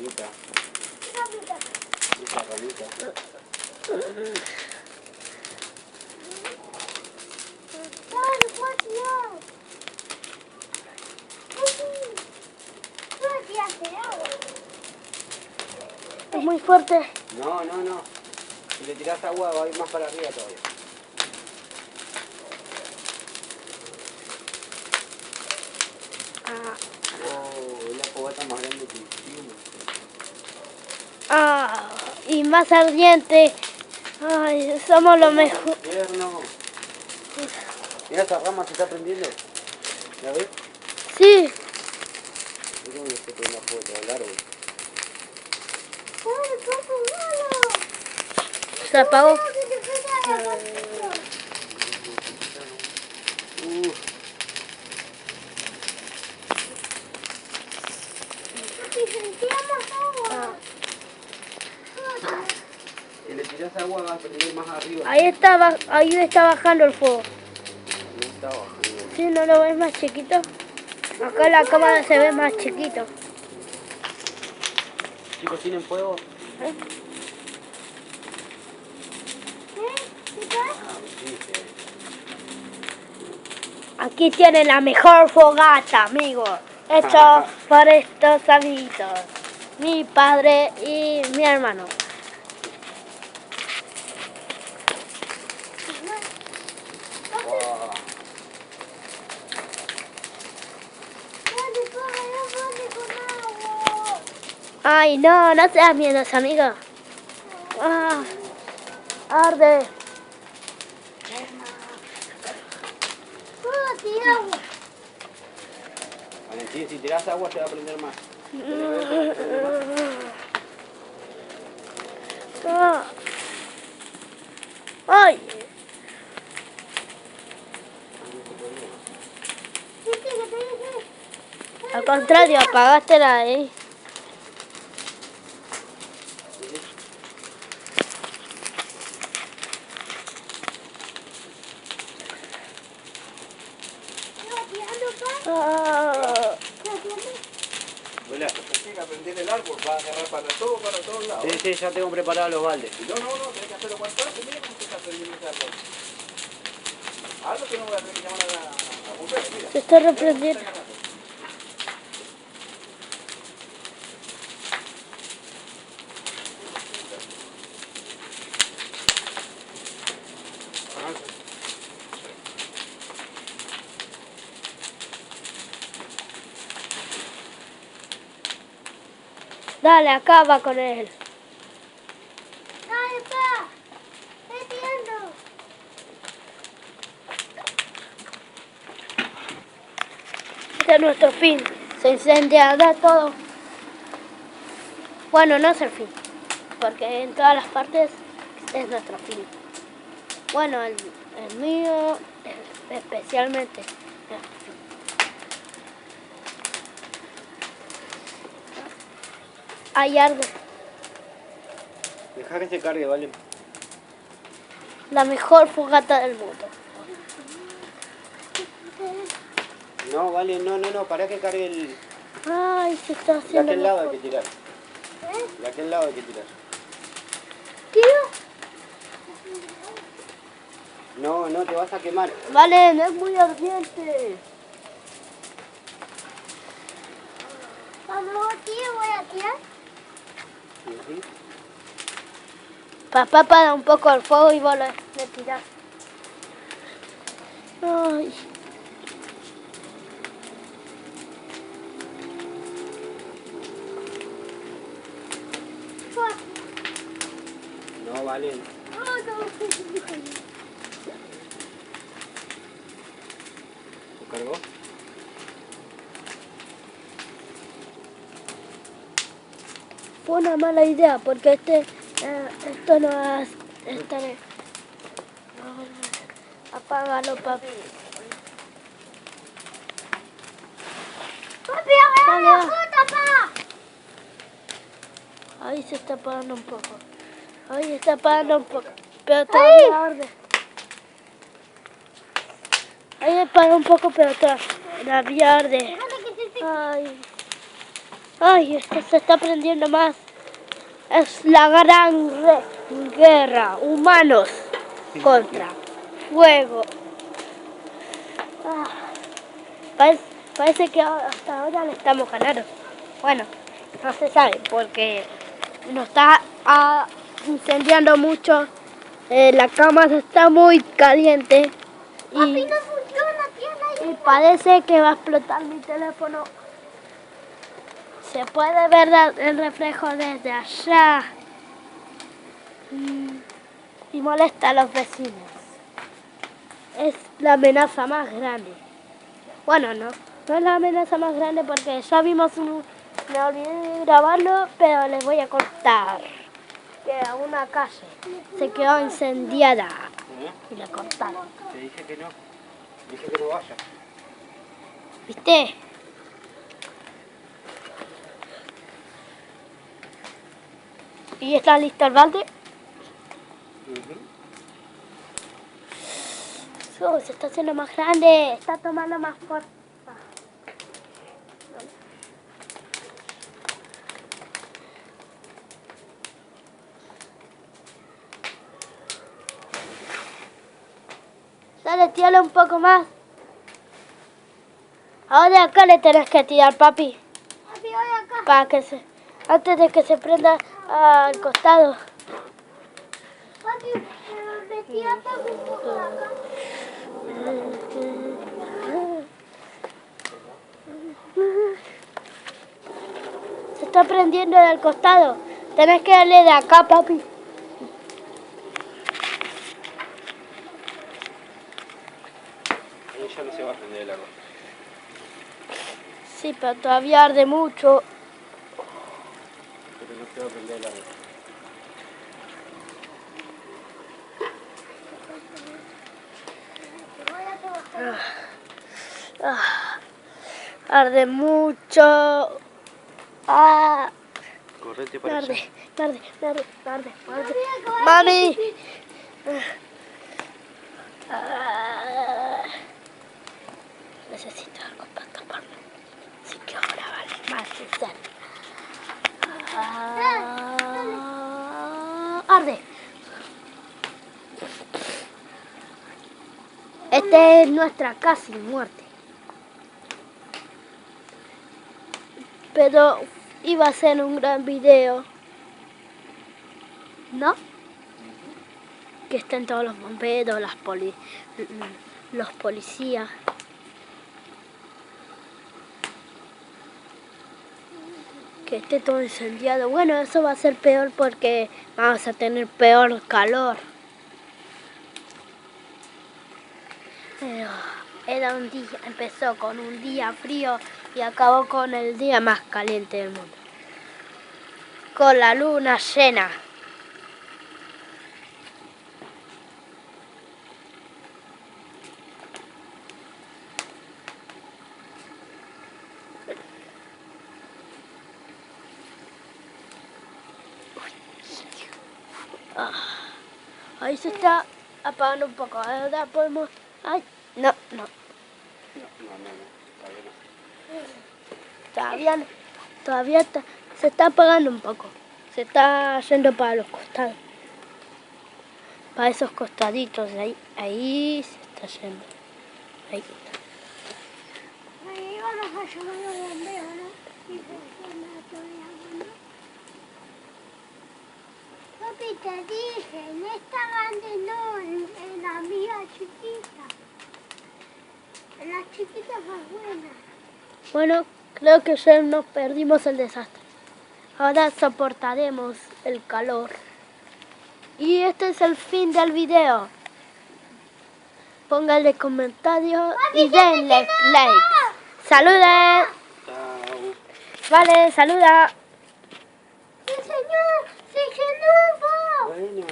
ramita. Esa ramita. Es muy fuerte. No, no, no. Si le tirás agua va a ir más para arriba todavía. Oh, es la fogata más grande que hicimos. Y más ardiente. Ay, somos lo mejor. Infierno. Mira esa rama se está prendiendo. ¿La ves? Sí. Mira cómo se pone una foto al árbol. Se apagó. Si le tiras agua va a prender más arriba. Ahí está bajando el fuego. No está bajando. ¿Sí? ¿No lo ves más chiquito? Acá la cámara se ve más chiquito. Chicos, ¿tienen fuego? Sí, sí. Aquí tienen la mejor fogata, amigos. Hecho por estos amiguitos. Mi padre y mi hermano. Wow. Ay, no, no seas miedoso, amigo. Arde. Valentín, si tiras agua te va a prender más. Ay. Al contrario, apagaste la ahí. Hola. Llega a prender el árbol, va a agarrar para todos lados. Sí, sí, ya tengo preparados los baldes. No, tenés que hacerlo cuanto antes. Mira cómo se está prendiendo ese árbol. Algo que no voy a tener que llamar a bomberos, mira. Se está reprendiendo. Dale, acaba con él. Dale, pa. Estoy viendo. Este es nuestro fin. Se incendiará todo. Bueno, no es el fin. Porque en todas las partes es nuestro fin. Bueno, el mío especialmente. Ahí arde. Deja que se cargue, ¿vale? La mejor fogata del mundo. No, vale, no, para que cargue el... Ay, se está De haciendo. aquel lado hay que tirar. De aquel lado hay que tirar. ¿Tiro? No, te vas a quemar. Vale, no es muy ardiente. Cuando tiro voy a tirar. ¿Sí? Papá para un poco el fuego y vos le tirás. Ay. No, vale. ¿Se cargó? Fue una mala idea porque esto no va a estar. Apágalo, papi. Papi, agarra la fruta, pa. Ahí se está apagando un poco. Ahí está apagando un poco. Pero todavía arde. Ahí apaga un poco, pero todavía arde. Ay. Ay, esto se está prendiendo más. Es la gran guerra. Humanos contra fuego. Ah, parece que hasta ahora le estamos ganando. Bueno, no se sabe porque nos está incendiando mucho. La cama está muy caliente. Papi, no funciona, tiene Y parece que va a explotar mi teléfono. Se puede ver el reflejo desde allá. Y molesta a los vecinos. Es la amenaza más grande. Bueno, no es la amenaza más grande porque ya vimos me olvidé de grabarlo, pero les voy a contar que una calle se quedó incendiada y la cortaron. Te dije que no. Dije que no vaya. ¿Viste? ¿Y está listo el balde? Se está haciendo más grande, está tomando más fuerza. Dale, tírale un poco más. Ahora acá le tenés que tirar, papi. Papi, voy acá. Para que antes de que se prenda al costado. Papi, me tira papi un poco de acá. Se está prendiendo del costado. Tenés que darle de acá, papi. Ahí ya no se va a prender el agua. Sí, pero todavía arde mucho. Pero no se va a prender el agua. Arde mucho. Correte para allá. Arde. Mami. Necesito algo para taparlo. Así que ahora vale más sincero. Arde. Esta es nuestra casi muerte. Pero iba a ser un gran video, ¿no? Que estén todos los bomberos, los policías. Que esté todo incendiado. Bueno, eso va a ser peor porque vamos a tener peor calor. Pero empezó con un día frío y acabó con el día más caliente del mundo. Con la luna llena. Ahí se está apagando un poco. Ahora podemos... Ay, no. Todavía se está apagando un poco. Se está yendo para los costados. Para esos costaditos de ahí. Ahí se está yendo. Ahí. Ahí vamos a llamar a los bomberos, ¿no? Y funciona todavía, ¿no? Papi, te dije, en esta grande no, en la mía chiquita. En la chiquita más buena. Bueno, creo que ya nos perdimos el desastre. Ahora soportaremos el calor. Y este es el fin del video. Pónganle comentarios y denle like. ¡Saluden! Chao. Vale, saluda. ¡Sí, señor! ¡Sí, señor! Bueno.